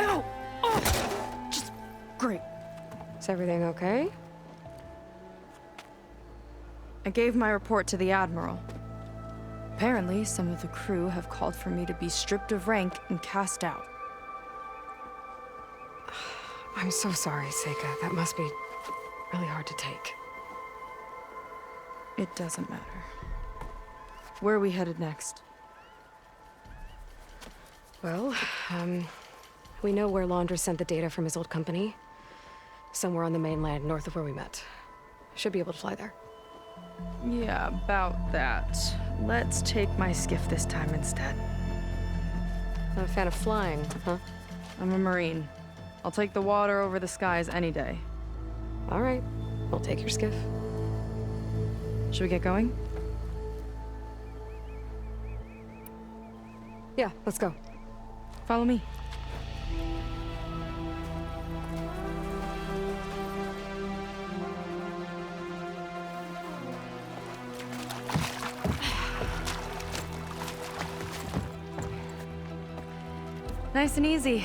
Ow! Oh! Just great. Is everything okay? I gave my report to the Admiral. Apparently, some of the crew have called for me to be stripped of rank and cast out. I'm so sorry, Seika. That must be really hard to take. It doesn't matter. Where are we headed next? Well, we know where Laundra sent the data from his old company. Somewhere on the mainland, north of where we met. Should be able to fly there. Yeah, about that. Let's take my skiff this time instead. Not a fan of flying, huh? I'm a Marine. I'll take the water over the skies any day. All right. I'll take your skiff. Should we get going? Yeah, let's go. Follow me. Nice and easy.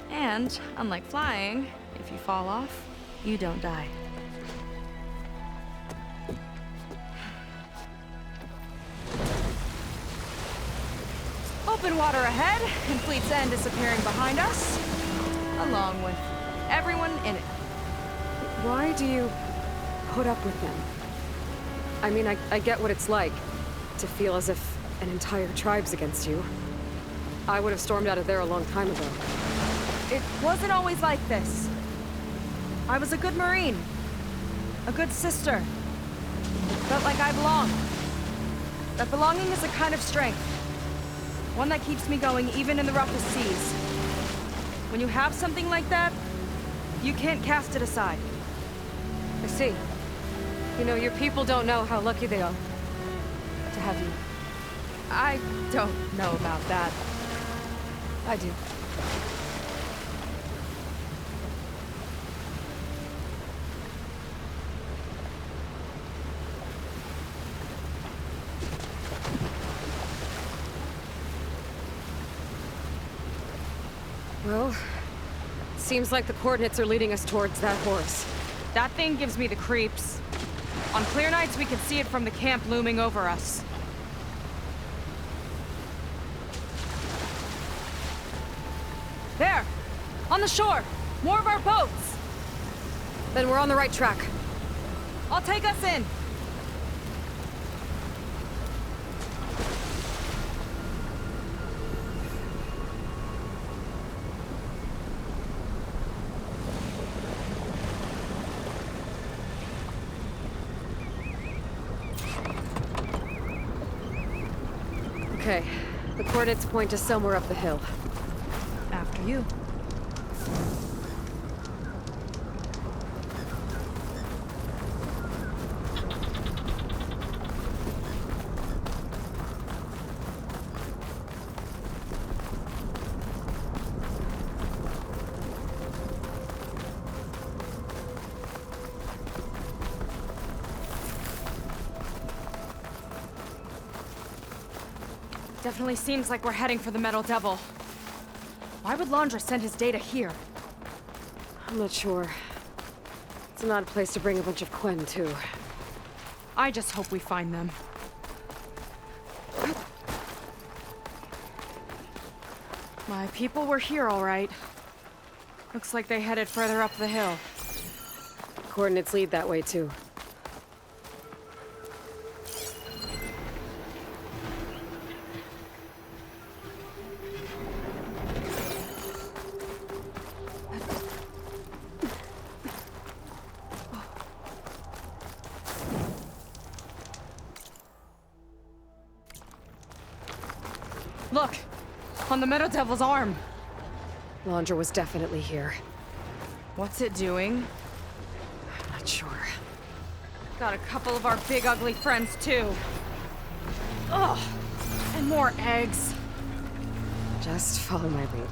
And, unlike flying, if you fall off, you don't die. Open water ahead, and Fleet's End disappearing behind us, along with everyone in it. Why do you put up with them? I mean, I get what it's like to feel as if an entire tribe's against you. I would have stormed out of there a long time ago. It wasn't always like this. I was a good Marine. A good sister. Felt like I belonged. That belonging is a kind of strength. One that keeps me going even in the roughest seas. When you have something like that, you can't cast it aside. I see. You know, your people don't know how lucky they are to have you. I don't know about that. I do. Well, seems like the coordinates are leading us towards that horse. That thing gives me the creeps. On clear nights, we can see it from the camp looming over us. There! On the shore! More of our boats! Then we're on the right track. I'll take us in! Okay, the coordinates point to somewhere up the hill. After you. Definitely seems like we're heading for the Metal Devil. Why would Laundra send his data here? I'm not sure. It's an odd place to bring a bunch of Quen, too. I just hope we find them. My people were here, all right. Looks like they headed further up the hill. Coordinates lead that way, too. Look! On the Metal Devil's arm! Laundra was definitely here. What's it doing? not sure. Got a couple of our big ugly friends too. Ugh, and more eggs. Just follow my lead.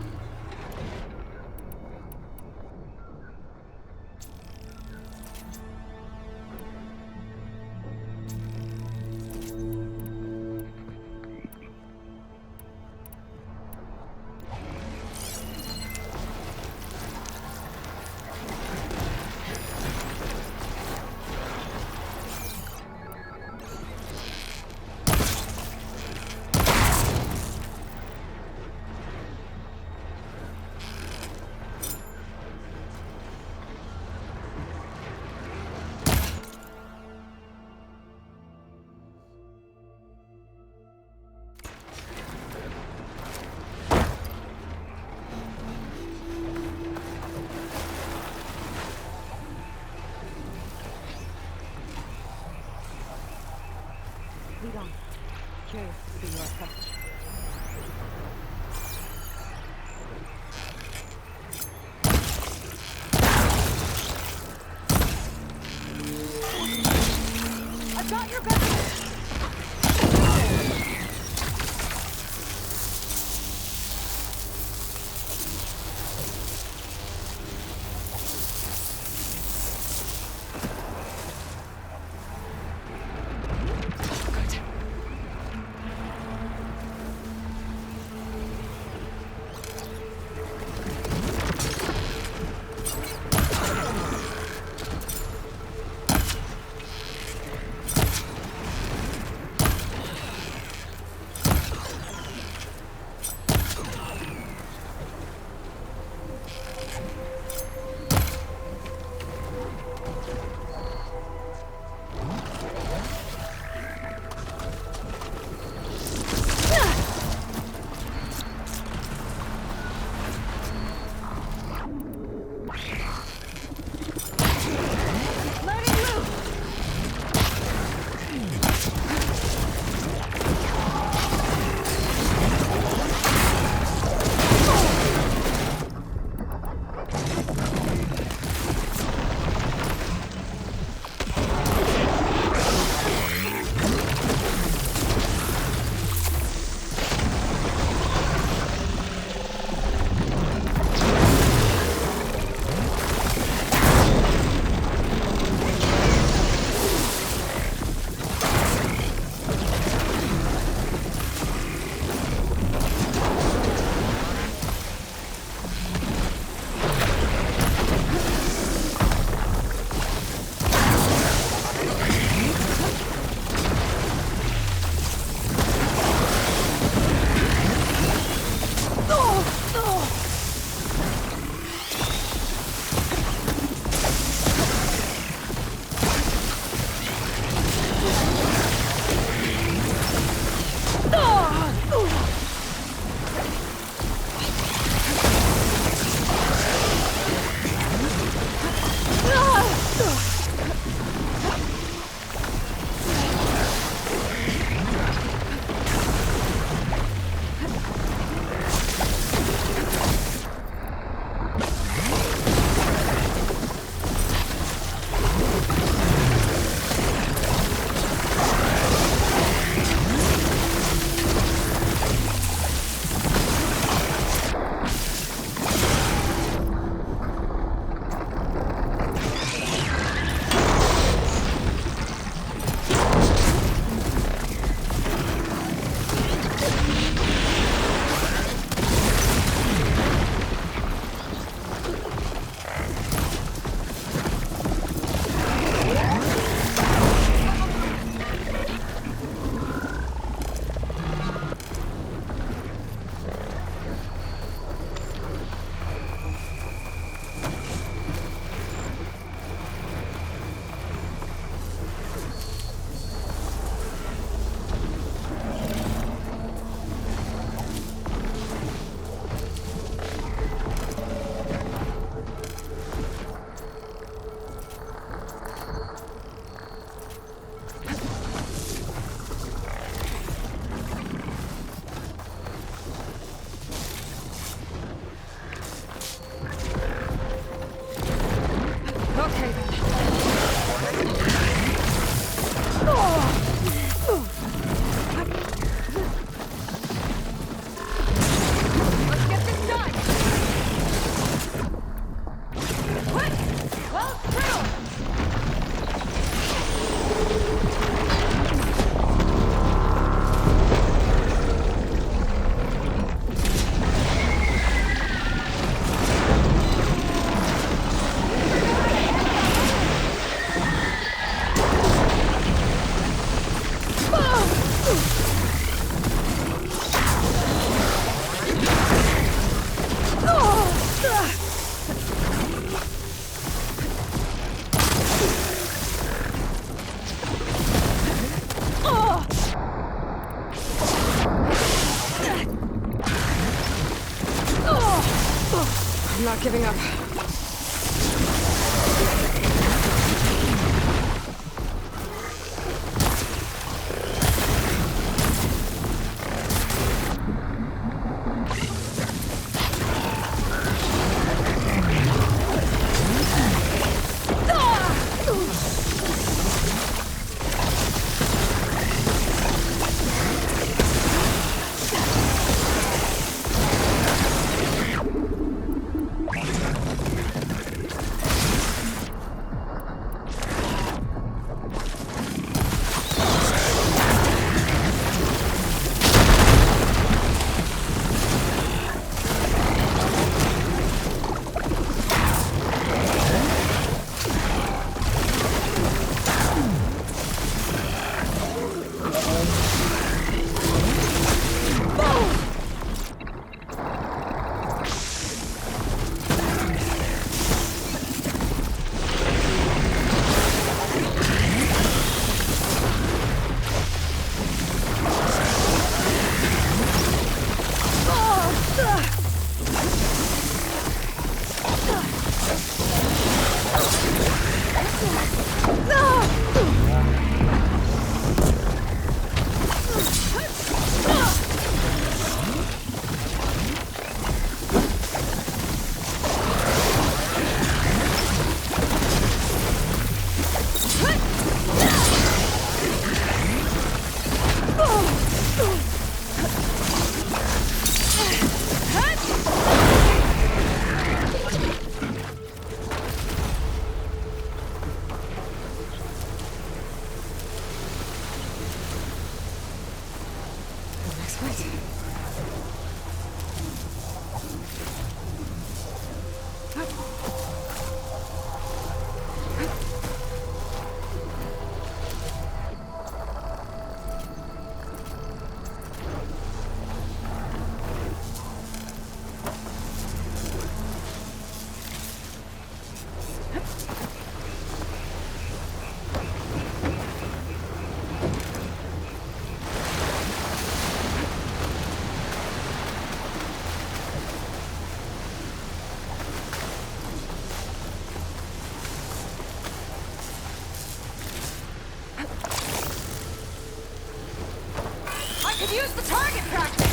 Lead on. Curious to see your touch. I've got your back! not giving up. Could use the target practice!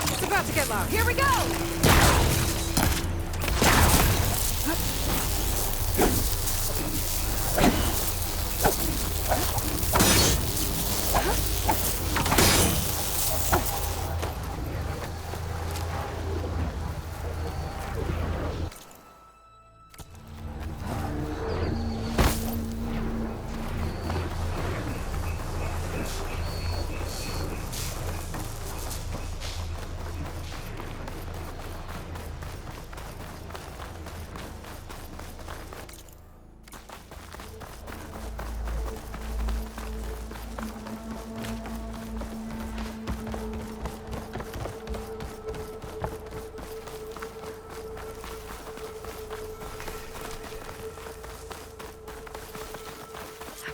It's about to get loud. Here we go!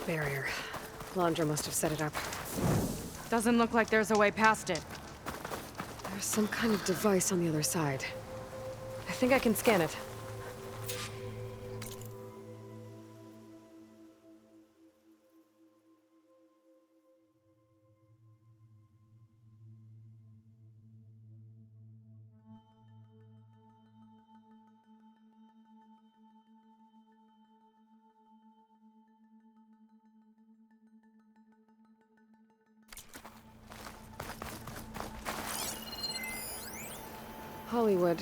Barrier. Landra must have set it up. Doesn't look like there's a way past it. There's some kind of device on the other side. I think I can scan it. Hollywood.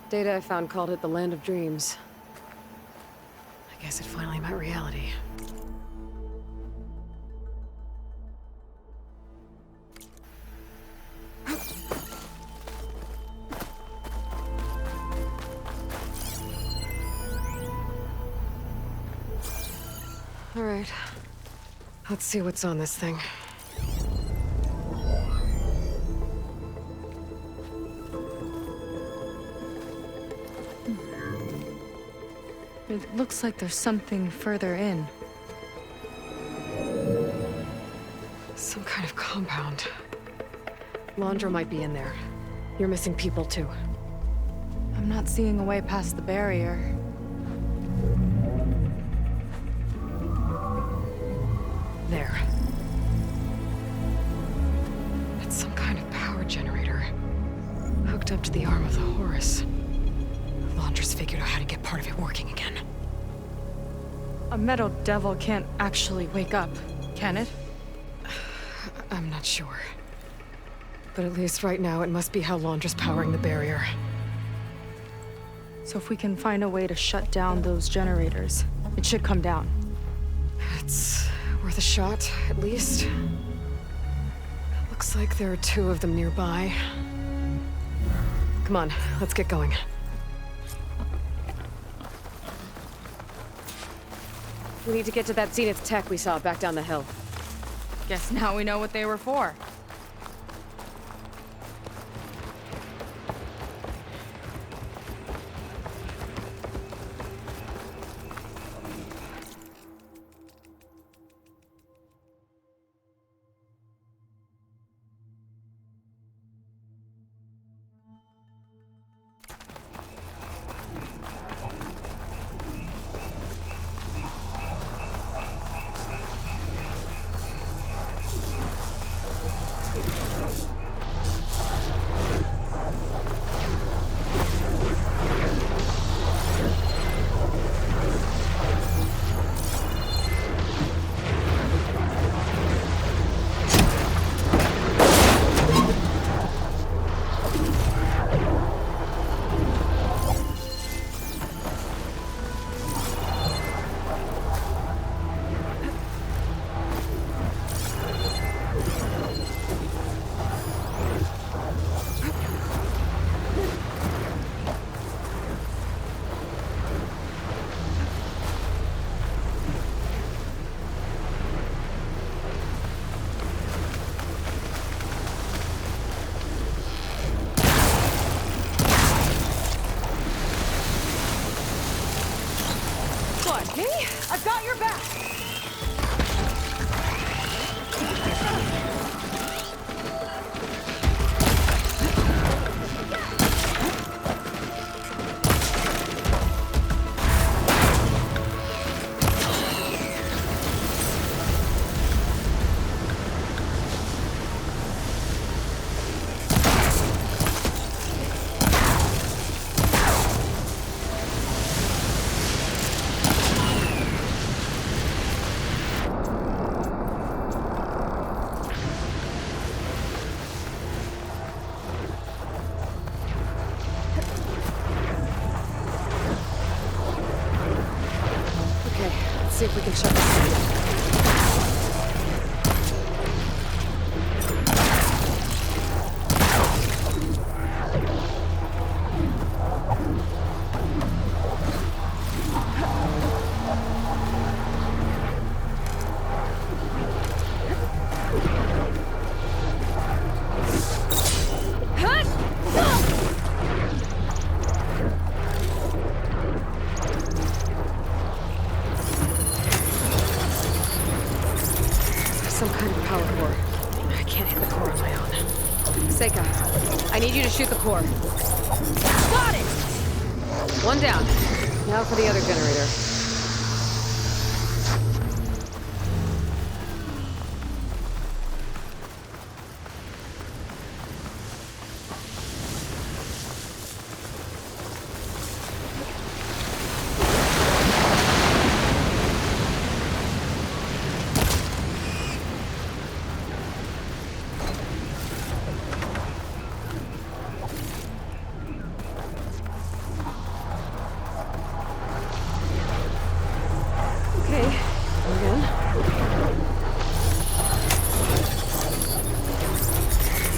Data I found called it the Land of Dreams. I guess it finally met reality. All right. Let's see what's on this thing. It looks like there's something further in. Some kind of compound. Laundra might be in there. You're missing people too. I'm not seeing a way past the barrier. There. It's some kind of power generator. Hooked up to the arm of the Horus. Laundra's figured out how to get part of it working again. A metal devil can't actually wake up, can it? I'm not sure. But at least right now, it must be how Laundra's powering the barrier. So if we can find a way to shut down those generators, it should come down. It's worth a shot, at least. Looks like there are 2 of them nearby. Come on, let's get going. We need to get to that Zenith tech we saw back down the hill. Guess now we know what they were for. I've got your back! See if we can shut this down. shoot the core. Got it! One down. Now for the other generator.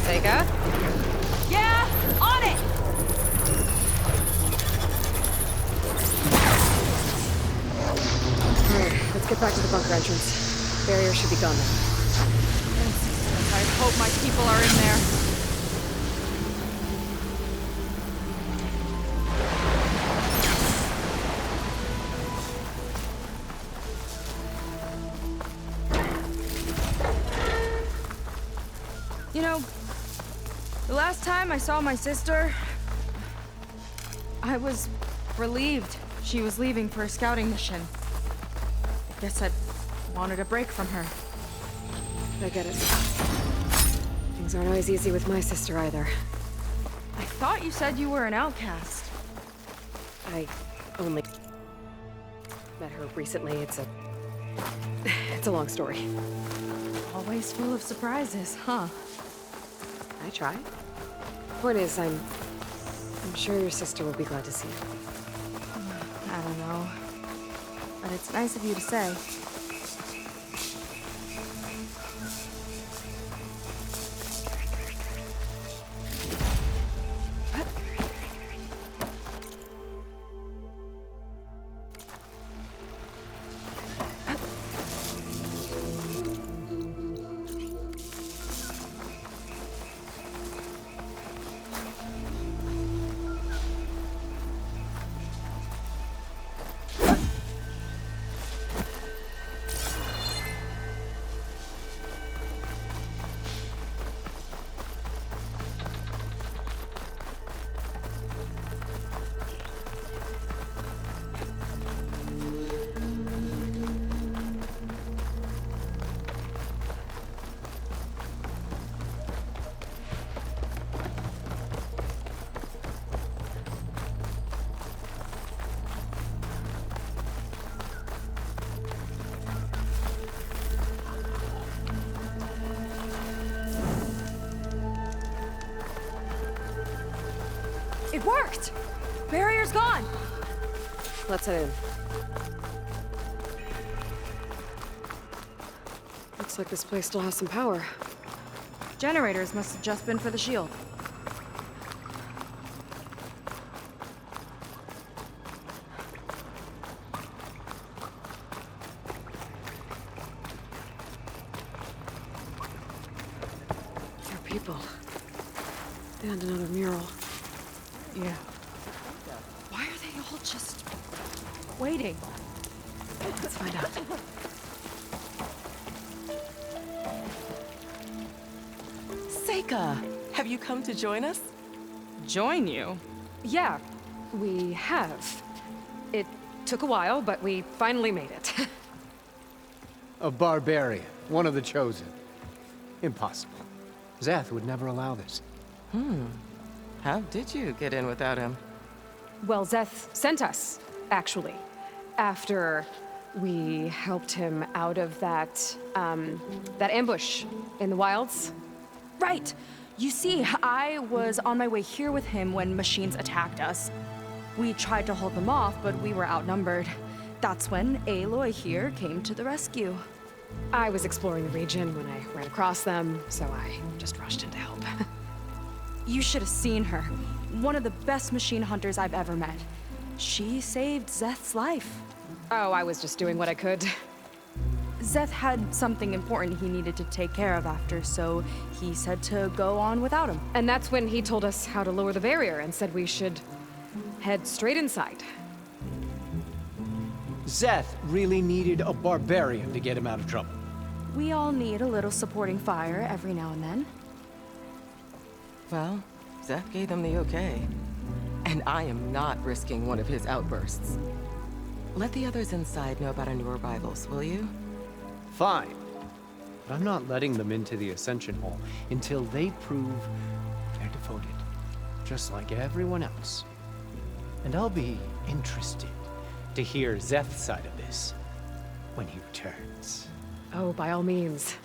Vega? Yeah, on it! Alright, let's get back to the bunker entrance. Barrier should be gone now. I hope my people are in there. You know, the last time I saw my sister, I was relieved she was leaving for a scouting mission. I guess I wanted a break from her. I get it. Things aren't always easy with my sister either. I thought you said you were an outcast. I only met her recently. It's a long story. Always full of surprises, huh? I try. Point is, I'm sure your sister will be glad to see you. I don't know. But it's nice of you to say. It worked! Barrier's gone! Let's head in. Looks like this place still has some power. Generators must have just been for the shield. There are people. And another mural. Yeah. Why are they all just waiting? Let's find out. Seika, have you come to join us? Join you? Yeah, we have. It took a while, but we finally made it. A barbarian, one of the chosen. Impossible. Zeth would never allow this. How did you get in without him? Well, Zeth sent us, actually. After we helped him out of that ambush in the wilds. Right! You see, I was on my way here with him when machines attacked us. We tried to hold them off, but we were outnumbered. That's when Aloy here came to the rescue. I was exploring the region when I ran across them, so I just rushed in to help. You should have seen her. One of the best machine hunters I've ever met. She saved Zeth's life. Oh, I was just doing what I could. Zeth had something important he needed to take care of after, so he said to go on without him. And that's when he told us how to lower the barrier and said we should head straight inside. Zeth really needed a barbarian to get him out of trouble. We all need a little supporting fire every now and then. Well, Zeph gave them the okay. And I am not risking one of his outbursts. Let the others inside know about our new arrivals, will you? Fine. But I'm not letting them into the Ascension Hall until they prove they're devoted, just like everyone else. And I'll be interested to hear Zeth's side of this when he returns. Oh, by all means.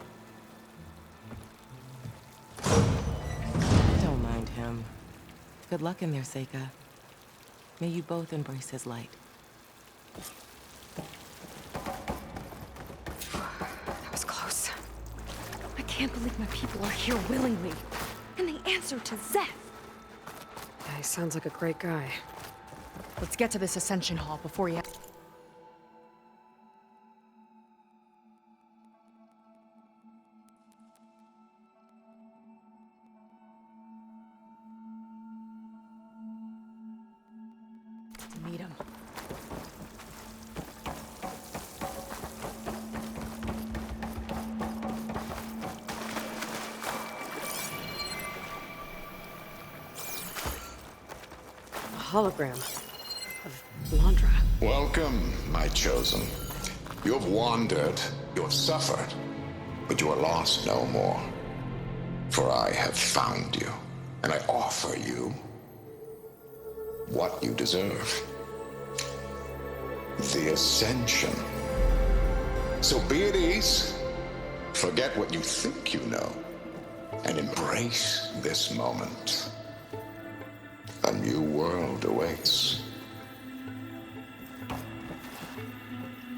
Don't mind him. Good luck in there, Seika. May you both embrace his light. That was close. I can't believe my people are here willingly. And they answer to Zeth. Yeah, he sounds like a great guy. Let's get to this Ascension Hall before you... to meet him. A hologram of Landra. Welcome, my chosen. You have wandered, you have suffered, but you are lost no more. For I have found you, and I offer you what you deserve. The Ascension. So be at ease, forget what you think you know, and embrace this moment. A new world awaits.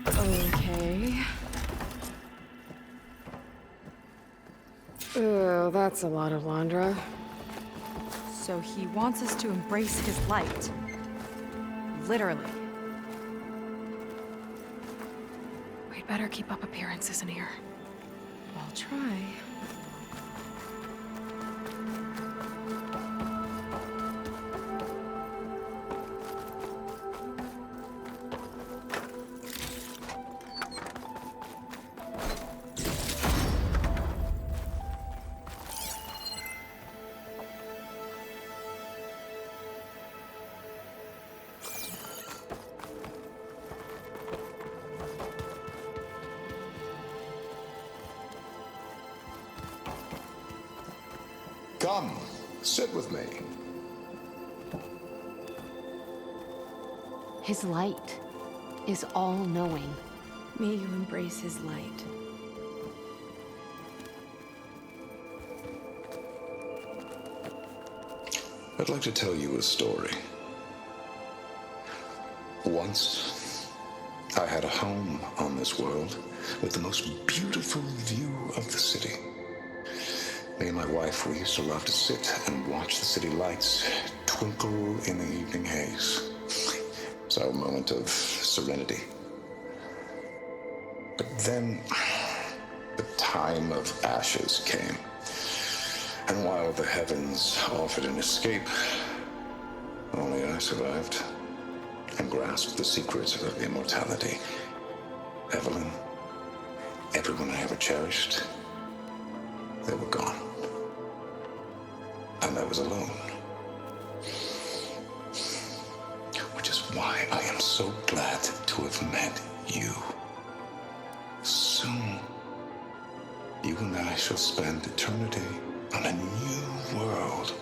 Okay. Oh, that's a lot of Landra. So he wants us to embrace his light. Literally. We'd better keep up appearances in here. I'll try. Come, sit with me. His light is all-knowing. May you embrace his light. I'd like to tell you a story. Once, I had a home on this world with the most beautiful view of the city. Me and my wife, we used to love to sit and watch the city lights twinkle in the evening haze. It's our moment of serenity. But then, the time of ashes came. And while the heavens offered an escape, only I survived and grasped the secrets of immortality. Evelyn, everyone I ever cherished, they were gone. And I was alone. Which is why I am so glad to have met you. Soon, you and I shall spend eternity on a new world.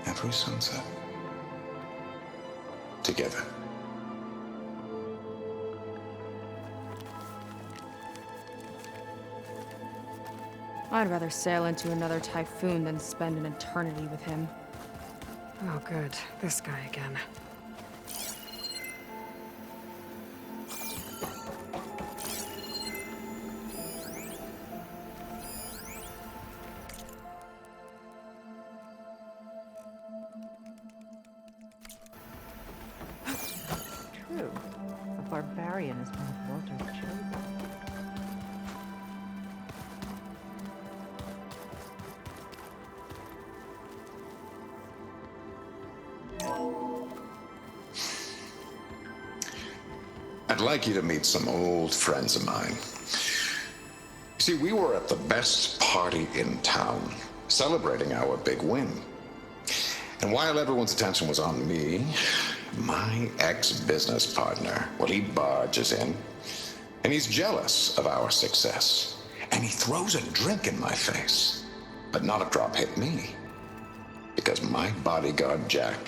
Every sunset. Together. I'd rather sail into another typhoon than spend an eternity with him. Oh, good. This guy again. True. A barbarian is one of Walter's chosen. I'd like you to meet some old friends of mine. See, we were at the best party in town, celebrating our big win. And while everyone's attention was on me, my ex-business partner, well, he barges in, and he's jealous of our success. And he throws a drink in my face. But not a drop hit me. Because my bodyguard, Jack,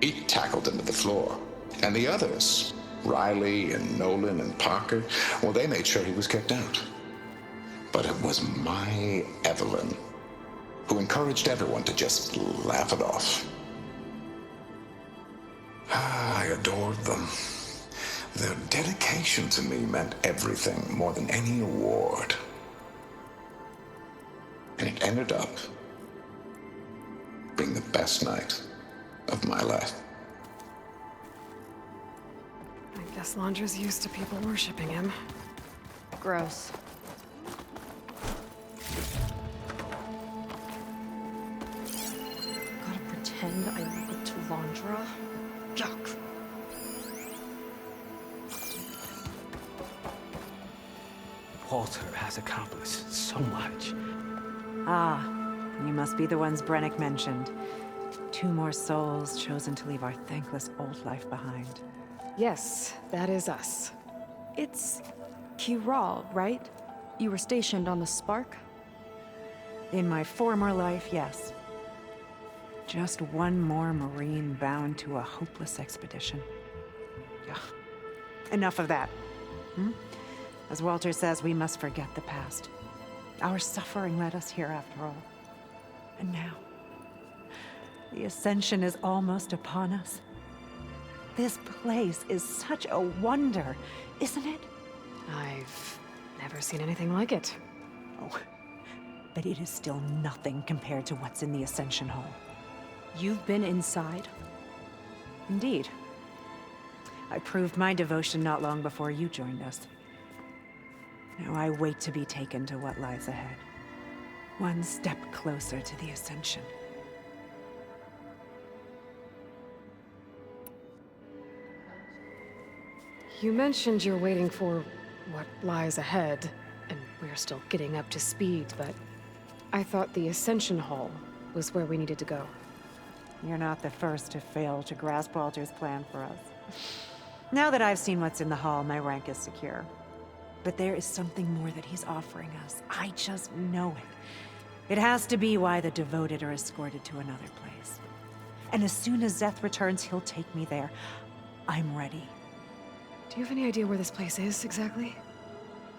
he tackled him to the floor. And the others, Riley and Nolan and Parker, well, they made sure he was kicked out. But it was my Evelyn who encouraged everyone to just laugh it off. I adored them. Their dedication to me meant everything, more than any award. And it ended up being the best night of my life. I guess Londra's used to people worshipping him. Gross. Gotta pretend I look to Londra? Yuck. Walter has accomplished so much. Ah, you must be the ones Brennick mentioned. 2 more souls chosen to leave our thankless old life behind. Yes, that is us. It's Kiral, right? You were stationed on the Spark? In my former life, yes. Just one more Marine bound to a hopeless expedition. Ugh. Enough of that. As Walter says, we must forget the past. Our suffering led us here after all. And now, the Ascension is almost upon us. This place is such a wonder, isn't it? I've never seen anything like it. Oh, but it is still nothing compared to what's in the Ascension Hall. You've been inside? Indeed. I proved my devotion not long before you joined us. Now I wait to be taken to what lies ahead. One step closer to the Ascension. You mentioned you're waiting for what lies ahead, and we're still getting up to speed, but I thought the Ascension Hall was where we needed to go. You're not the first to fail to grasp Walter's plan for us. Now that I've seen what's in the hall, my rank is secure. But there is something more that he's offering us. I just know it. It has to be why the devoted are escorted to another place. And as soon as Szeth returns, he'll take me there. I'm ready. Do you have any idea where this place is, exactly?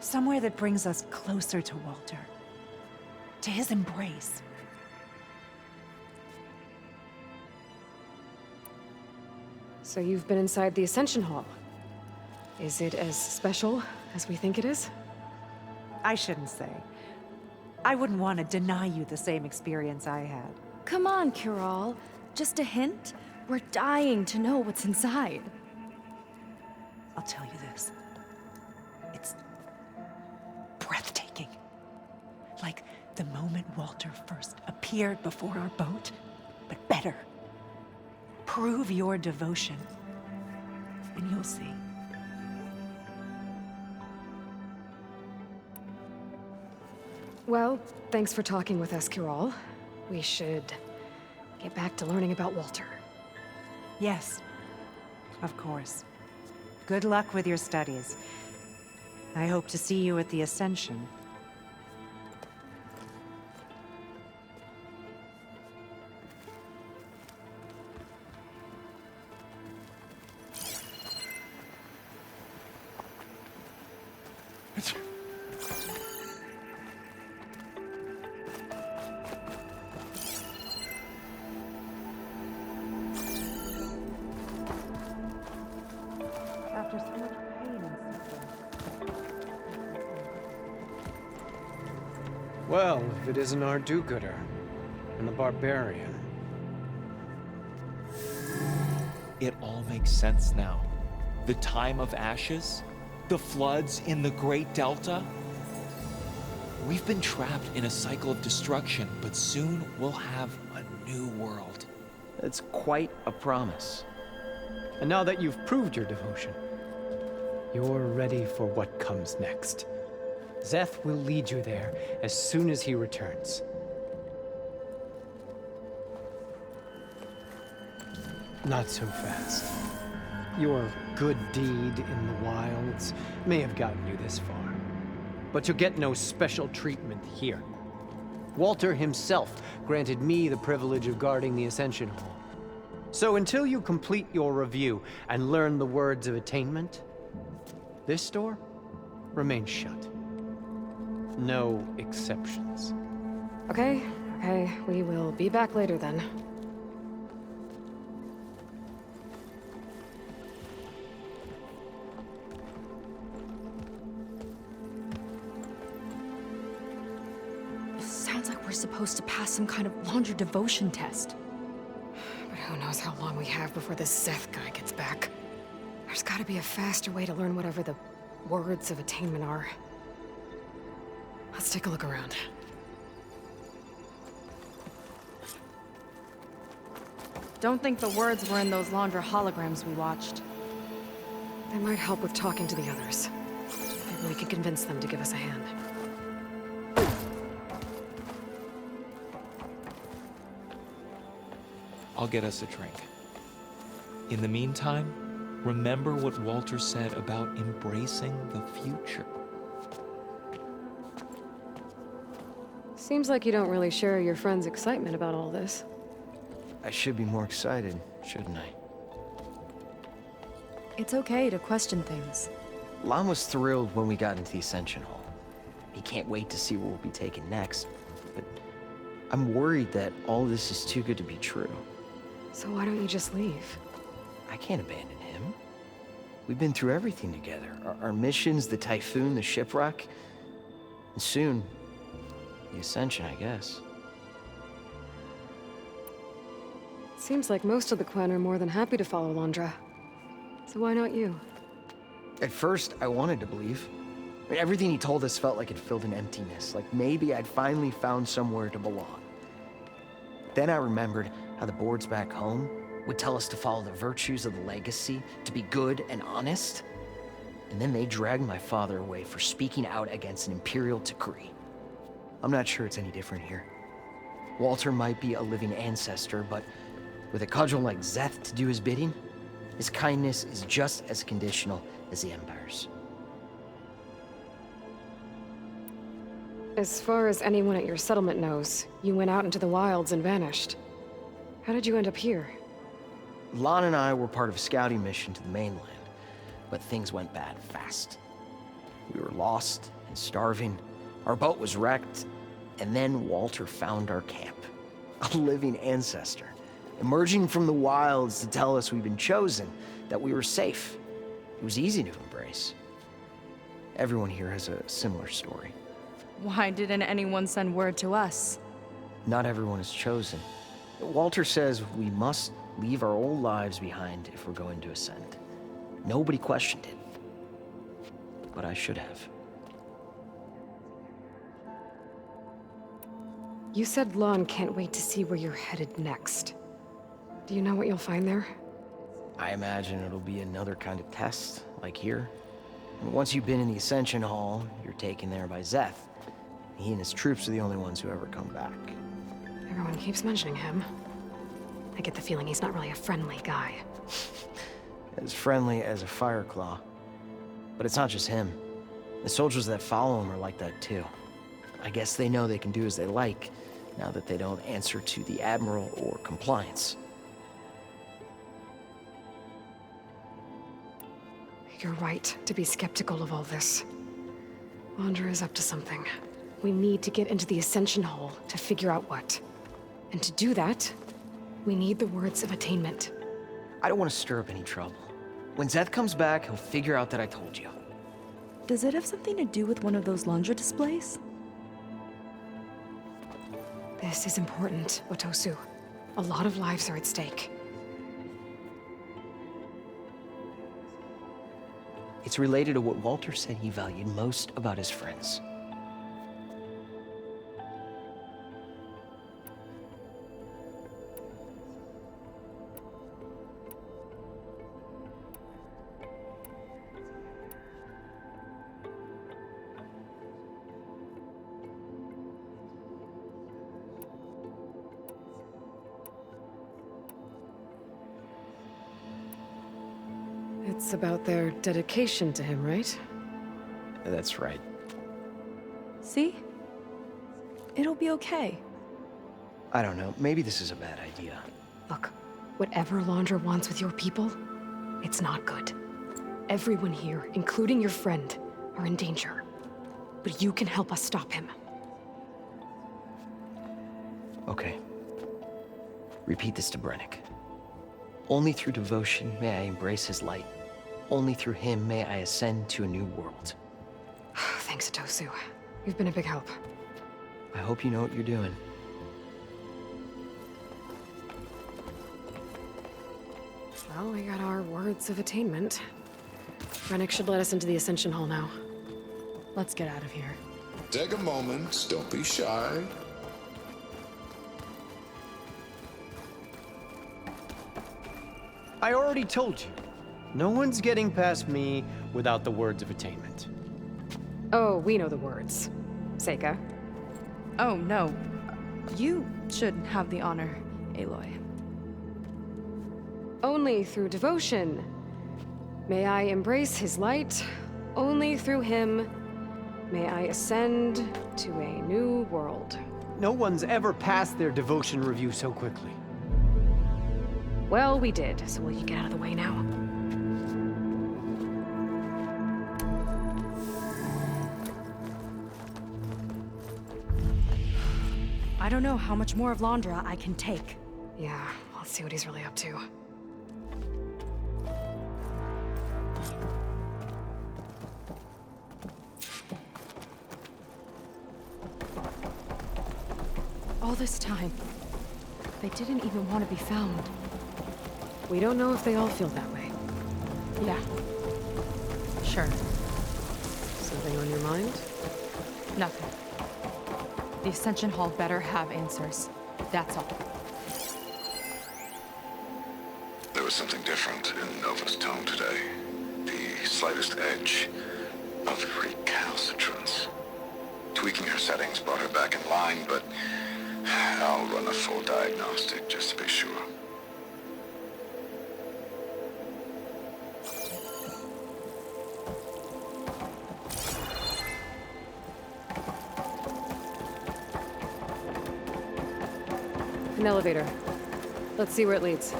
Somewhere that brings us closer to Walter. To his embrace. So you've been inside the Ascension Hall. Is it as special as we think it is? I shouldn't say. I wouldn't want to deny you the same experience I had. Come on, Kiral. Just a hint? We're dying to know what's inside. I'll tell you this. It's breathtaking. Like the moment Walter first appeared before our boat, but better. Prove your devotion, and you'll see. Well, thanks for talking with us, Kiral. We should get back to learning about Walter. Yes, of course. Good luck with your studies. I hope to see you at the Ascension. After so much pain and suffering. Well, if it isn't our do-gooder and the barbarian. It all makes sense now. The time of ashes, the floods in the Great Delta. We've been trapped in a cycle of destruction, but soon we'll have a new world. That's quite a promise. And now that you've proved your devotion, you're ready for what comes next. Szeth will lead you there as soon as he returns. Not so fast. Your good deed in the wilds may have gotten you this far, but you'll get no special treatment here. Walter himself granted me the privilege of guarding the Ascension Hall. So until you complete your review and learn the words of attainment, this door remains shut. No exceptions. Okay, we will be back later then. Sounds like we're supposed to pass some kind of Laundra devotion test. But who knows how long we have before this Zeth guy gets back. There's gotta be a faster way to learn whatever the words of attainment are. Let's take a look around. Don't think the words were in those Laundra holograms we watched. They might help with talking to the others. Maybe we could convince them to give us a hand. I'll get us a drink. In the meantime, remember what Walter said about embracing the future. Seems like you don't really share your friend's excitement about all this. I should be more excited, shouldn't I? It's okay to question things. Lon was thrilled when we got into the Ascension Hall. He can't wait to see where we'll be taken next, but I'm worried that all this is too good to be true. So why don't you just leave? I can't abandon him. We've been through everything together. Our missions, the Typhoon, the shipwreck, and soon, the Ascension, I guess. Seems like most of the Quen are more than happy to follow Laundra. So why not you? At first, I wanted to believe. I mean, everything he told us felt like it filled an emptiness, like maybe I'd finally found somewhere to belong. Then I remembered how the boards back home would tell us to follow the virtues of the legacy, to be good and honest. And then they dragged my father away for speaking out against an imperial decree. I'm not sure it's any different here. Walter might be a living ancestor, but with a cudgel like Zeth to do his bidding, his kindness is just as conditional as the Empire's. As far as anyone at your settlement knows, you went out into the wilds and vanished. How did you end up here? Lon and I were part of a scouting mission to the mainland, but things went bad fast. We were lost and starving, our boat was wrecked, and then Walter found our camp. A living ancestor, emerging from the wilds to tell us we'd been chosen, that we were safe. It was easy to embrace. Everyone here has a similar story. Why didn't anyone send word to us? Not everyone is chosen. Walter says we must leave our old lives behind if we're going to ascend. Nobody questioned it. But I should have. You said Lon can't wait to see where you're headed next. Do you know what you'll find there? I imagine it'll be another kind of test, like here. And once you've been in the Ascension Hall, you're taken there by Zeth. He and his troops are the only ones who ever come back. Everyone keeps mentioning him. I get the feeling he's not really a friendly guy. As friendly as a Fireclaw. But it's not just him. The soldiers that follow him are like that too. I guess they know they can do as they like, now that they don't answer to the Admiral or Compliance. You're right to be skeptical of all this. Laundra is up to something. We need to get into the Ascension Hall to figure out what. And to do that, we need the words of attainment. I don't want to stir up any trouble. When Zeth comes back, he'll figure out that I told you. Does it have something to do with one of those Laundra displays? This is important, Otosu. A lot of lives are at stake. It's related to what Walter said he valued most about his friends. It's about their dedication to him, right? That's right. See? It'll be okay. I don't know, maybe this is a bad idea. Look, whatever Laundra wants with your people, it's not good. Everyone here, including your friend, are in danger. But you can help us stop him. Okay. Repeat this to Brennick. Only through devotion may I embrace his light. Only through him may I ascend to a new world. Thanks, Atosu. You've been a big help. I hope you know what you're doing. Well, we got our words of attainment. Brennick should let us into the Ascension Hall now. Let's get out of here. Take a moment. Don't be shy. I already told you. No one's getting past me without the words of attainment. Oh, we know the words. Seika. Oh, no. You should have the honor, Aloy. Only through devotion may I embrace his light. Only through him may I ascend to a new world. No one's ever passed their devotion review so quickly. Well, we did, so will you get out of the way now? I don't know how much more of Laundra I can take. Yeah, let's see what he's really up to. All this time, they didn't even want to be found. We don't know if they all feel that way. Yeah. Sure. Something on your mind? Nothing. The Ascension Hall better have answers. That's all. There was something different in Nova's tone today. The slightest edge of recalcitrance. Tweaking her settings brought her back in line, but I'll run a full diagnostic just to be sure. An elevator. Let's see where it leads.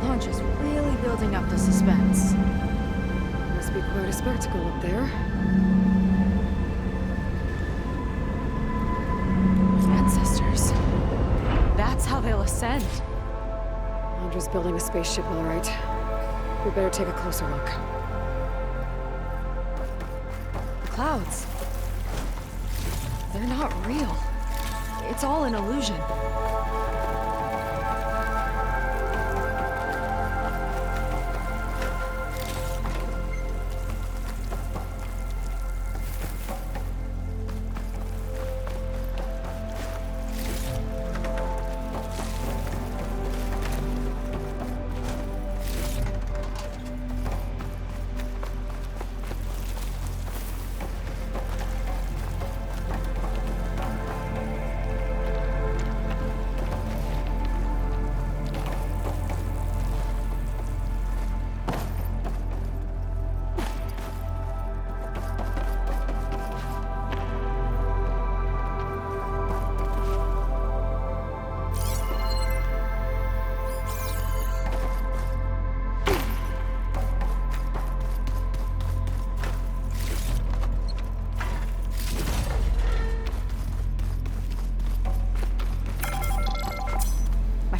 Launch is really building up the suspense. Must be quite a spectacle up there. Ancestors. That's how they'll ascend. Laundra's building a spaceship, all right. We better take a closer look. Clouds. They're not real. It's all an illusion.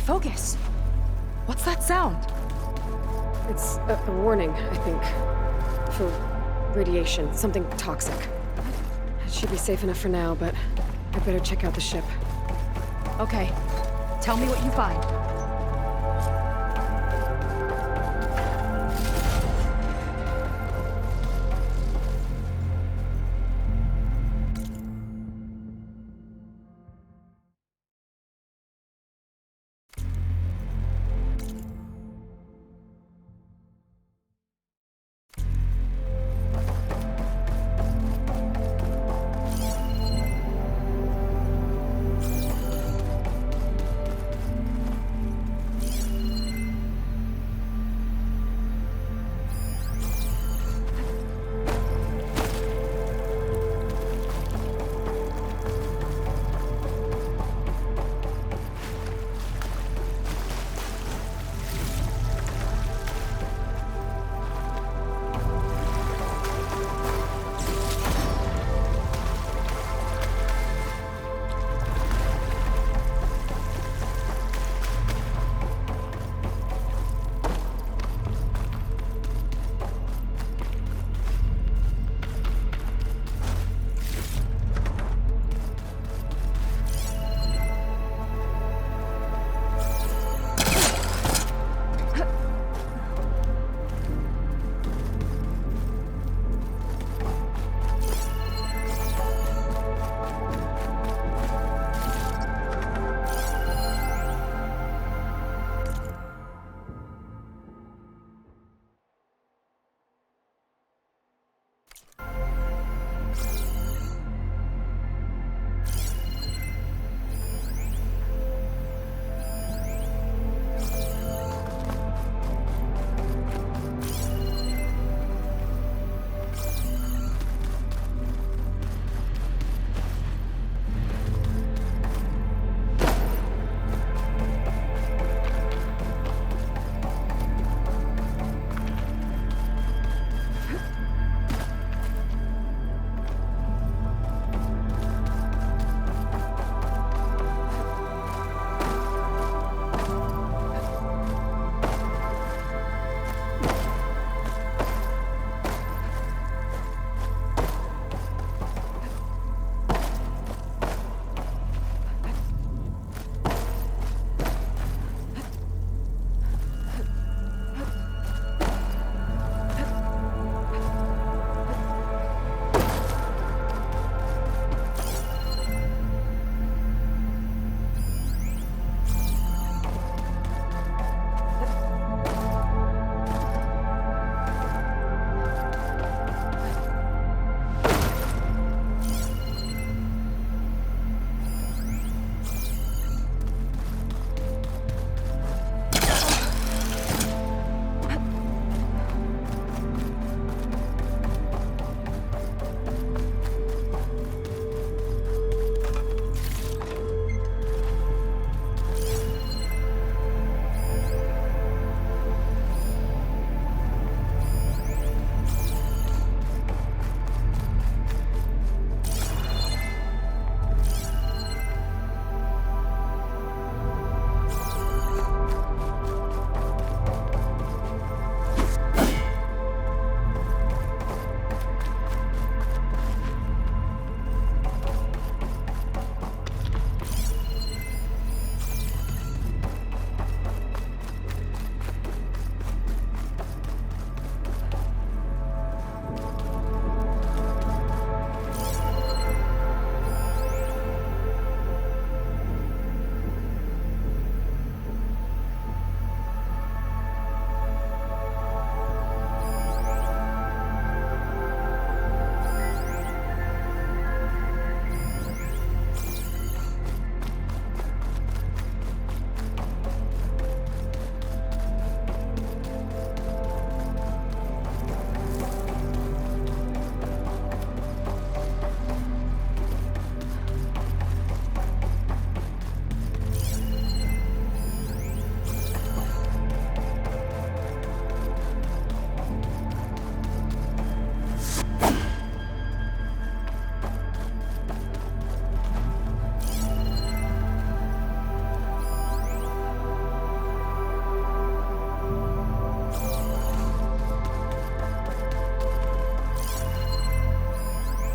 Focus! What's that sound? It's a warning, I think. For radiation, something toxic. It should be safe enough for now, but I better check out the ship. Okay. Tell me what you find.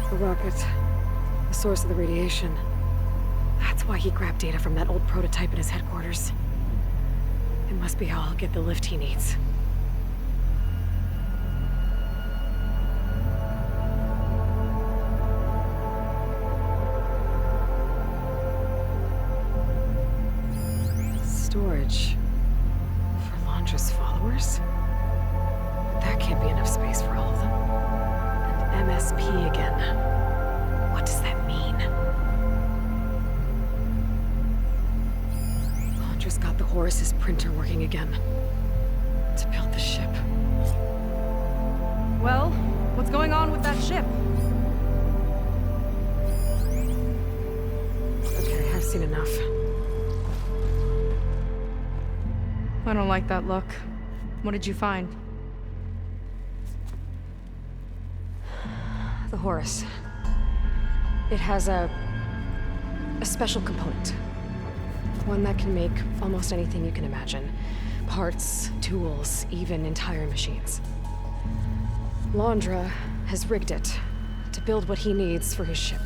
The rocket. The source of the radiation. That's why he grabbed data from that old prototype in his headquarters. It must be how I'll get the lift he needs. Storage. For Londra's followers? But that can't be enough space for all of them. And MSP again. What does that mean? Londra's got the Horus's printer working again. To build the ship. Well, what's going on with that ship? Okay, I've seen enough. I don't like that look. What did you find? The Horus. It has a special component. One that can make almost anything you can imagine. Parts, tools, even entire machines. Londra has rigged it to build what he needs for his ship.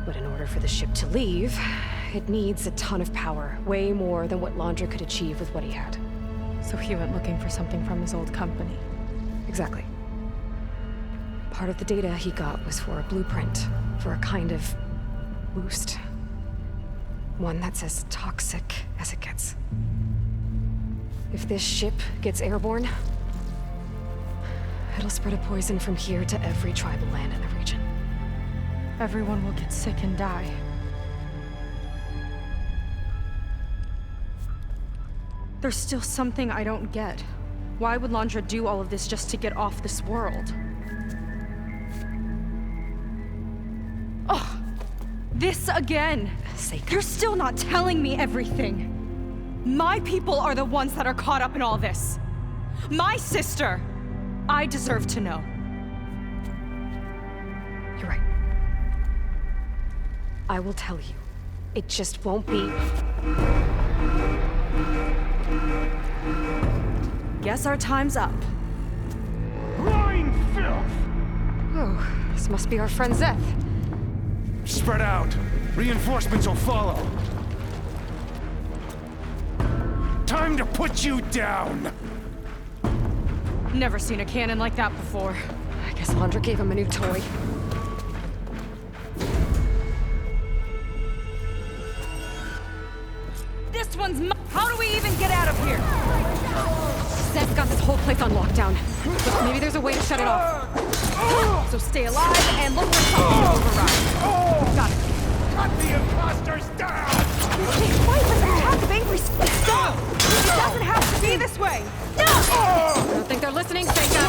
But in order for the ship to leave, it needs a ton of power, way more than what Londra could achieve with what he had. So he went looking for something from his old company. Exactly. Part of the data he got was for a blueprint, for a kind of boost. One that's as toxic as it gets. If this ship gets airborne, it'll spread a poison from here to every tribal land in the region. Everyone will get sick and die. There's still something I don't get. Why would Londra do all of this just to get off this world? Oh, this again! Seika. You're still not telling me everything. My people are the ones that are caught up in all this. My sister! I deserve to know. You're right. I will tell you. It just won't be... Guess our time's up. Lying filth! Oh, this must be our friend Zeth. Spread out. Reinforcements will follow. Time to put you down! Never seen a cannon like that before. I guess Londra gave him a new toy. This one's How do we even get out of here? Zeth got this whole place on lockdown. But maybe there's a way to shut it off. So stay alive and look for something to override. Got it. Cut the imposters down! Why is this attack of angry stop? It doesn't have to be this way. No! I don't think they're listening, Seika.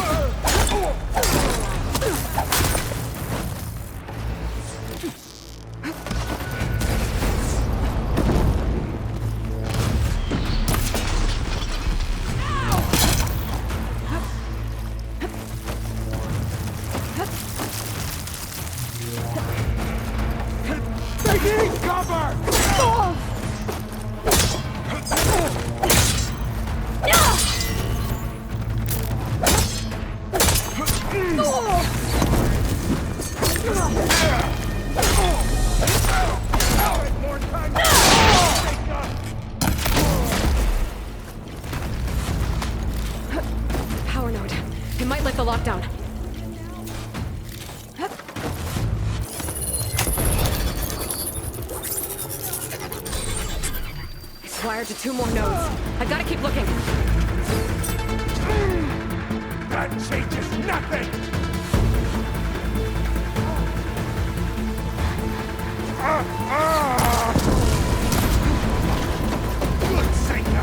Taking cover! Power node. It might lift the lockdown. It's wired to 2 more nodes. I gotta keep looking. That changes nothing! Good Seika,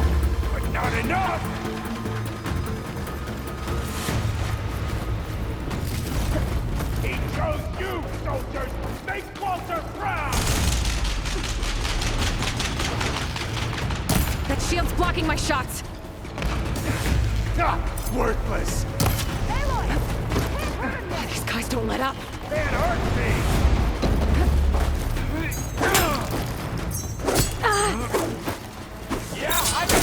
but not enough! He chose you, soldiers! Make Walter proud! That shield's blocking my shots. Worthless! These guys don't let up. Can't hurt me! Yeah, I can...